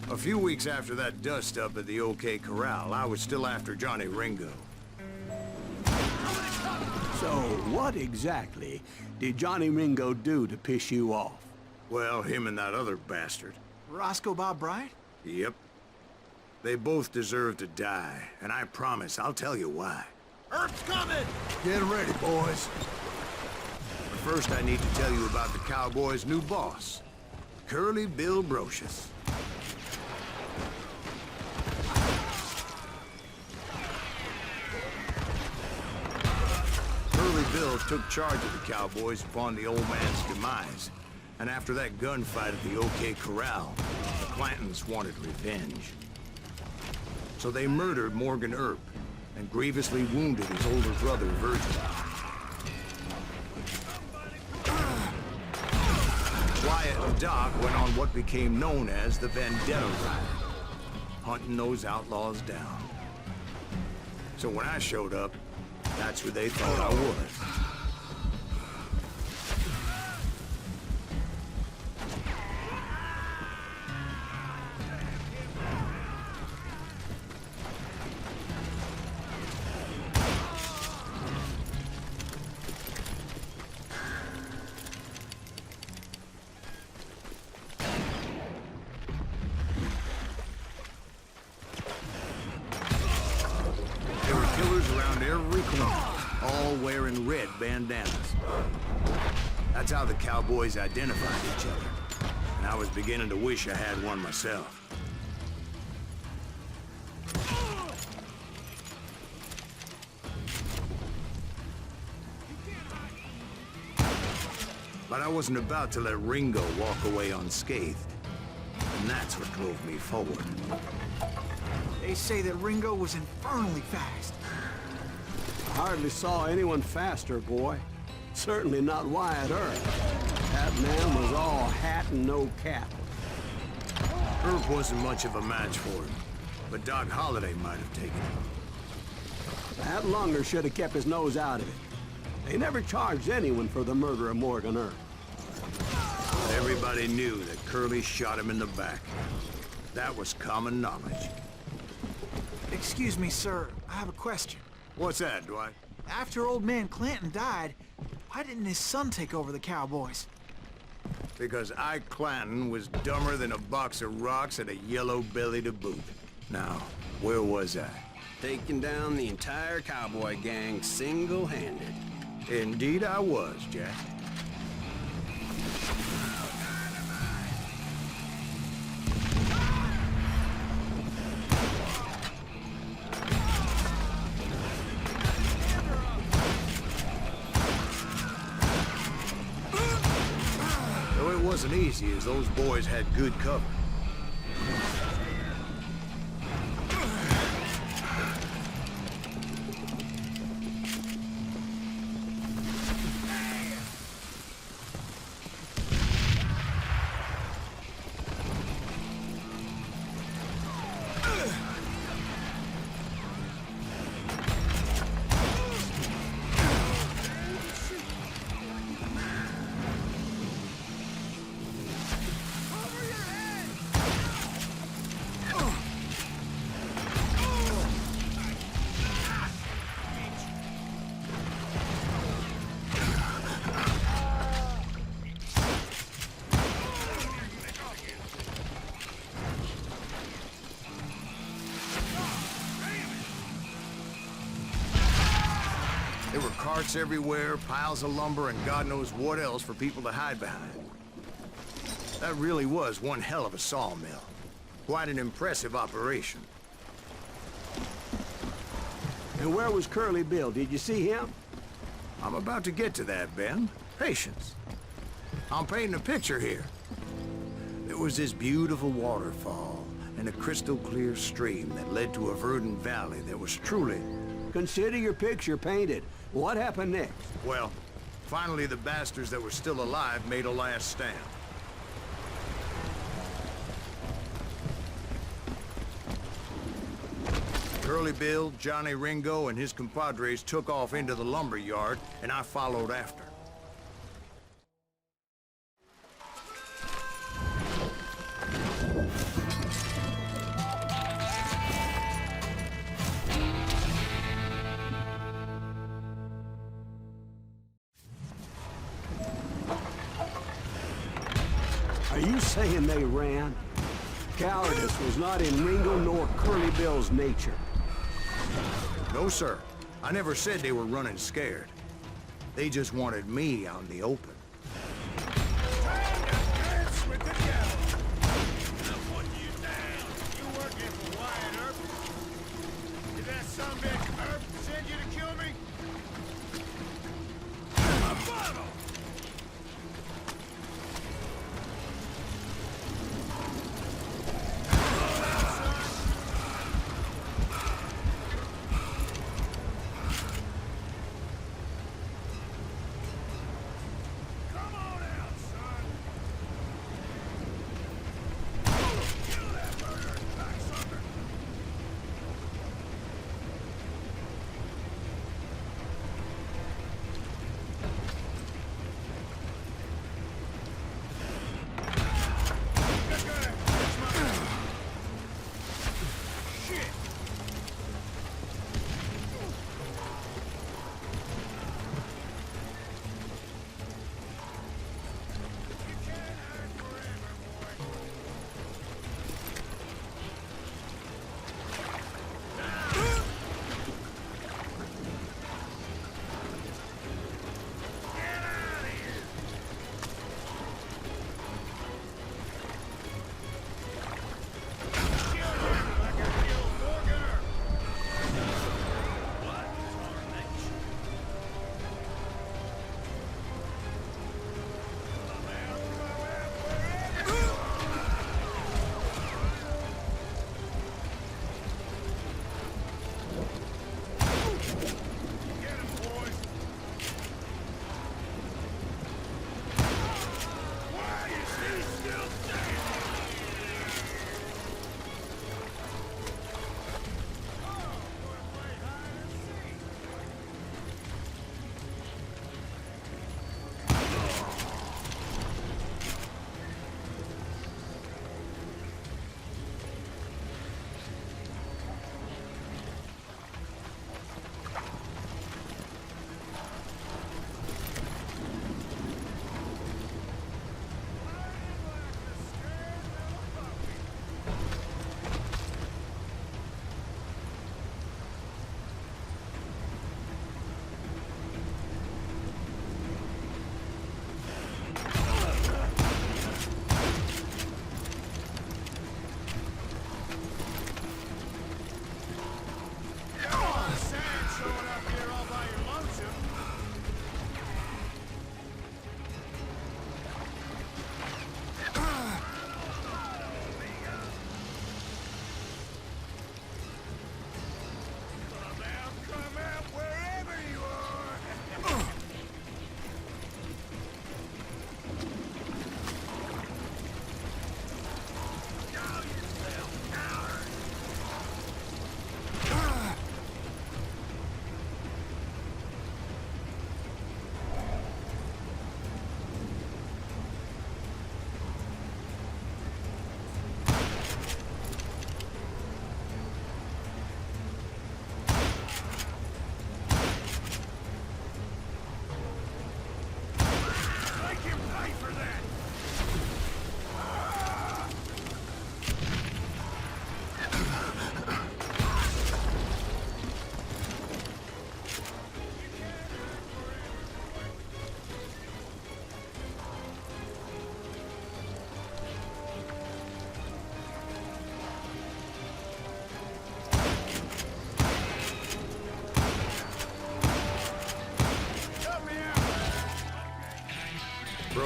A few weeks after that dust-up at the OK Corral, I was still after Johnny Ringo. So, what exactly did Johnny Ringo do to piss you off? Well, him and that other bastard. Roscoe Bob Bright? Yep. They both deserve to die, and I promise I'll tell you why. Earth's coming! Get ready, boys. But first I need to tell you about the Cowboys' new boss, Curly Bill Brocious. Curly Bill took charge of the Cowboys upon the old man's demise. And after that gunfight at the OK Corral, the Clantons wanted revenge. So they murdered Morgan Earp and grievously wounded his older brother, Virgil. Wyatt and Doc went on what became known as the Vendetta Ride, hunting those outlaws down. So when I showed up, that's who they thought I was. Every corner, all wearing red bandanas. That's how the Cowboys identified each other. And I was beginning to wish I had one myself. But I wasn't about to let Ringo walk away unscathed. And that's what drove me forward. They say that Ringo was infernally fast. I hardly saw anyone faster, boy. Certainly not Wyatt Earp. That man was all hat and no cap. Earp wasn't much of a match for him, but Doc Holliday might have taken him. That lunger should have kept his nose out of it. They never charged anyone for the murder of Morgan Earp. But everybody knew that Curly shot him in the back. That was common knowledge. Excuse me, sir. I have a question. What's that, Dwight? After old man Clanton died, why didn't his son take over the Cowboys? Because Ike Clanton was dumber than a box of rocks and a yellow belly to boot. Now, where was I? Taking down the entire cowboy gang single-handed. Indeed I was, Jack. Though it wasn't easy, as those boys had good cover. There were carts everywhere, piles of lumber, and God knows what else for people to hide behind. That really was one hell of a sawmill. Quite an impressive operation. And where was Curly Bill? Did you see him? I'm about to get to that, Ben. Patience. I'm painting a picture here. There was this beautiful waterfall and a crystal clear stream that led to a verdant valley that was truly... Consider your picture painted. What happened next? Well, finally the bastards that were still alive made a last stand. Curly Bill, Johnny Ringo, and his compadres took off into the lumber yard, and I followed after. Are you saying they ran? Cowardice was not in Ringo nor Curly Bill's nature. No, sir. I never said they were running scared. They just wanted me out in the open.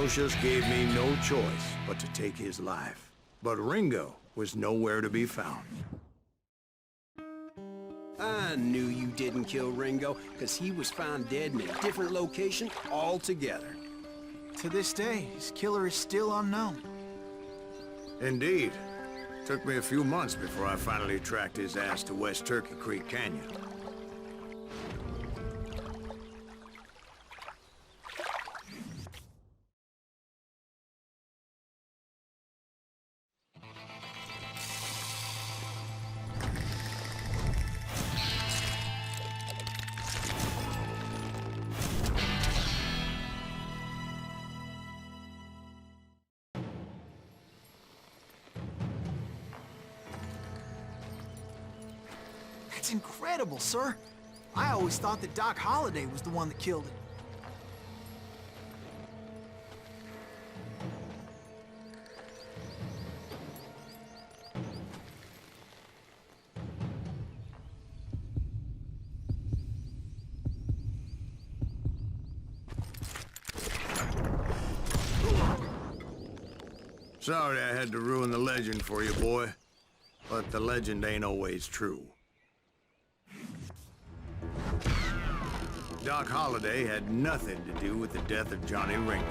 Brocious gave me no choice but to take his life. But Ringo was nowhere to be found. I knew you didn't kill Ringo, because he was found dead in a different location altogether. To this day, his killer is still unknown. Indeed. Took me a few months before I finally tracked his ass to West Turkey Creek Canyon. That's incredible, sir. I always thought that Doc Holliday was the one that killed him. Sorry I had to ruin the legend for you, boy. But the legend ain't always true. Doc Holliday had nothing to do with the death of Johnny Ringo.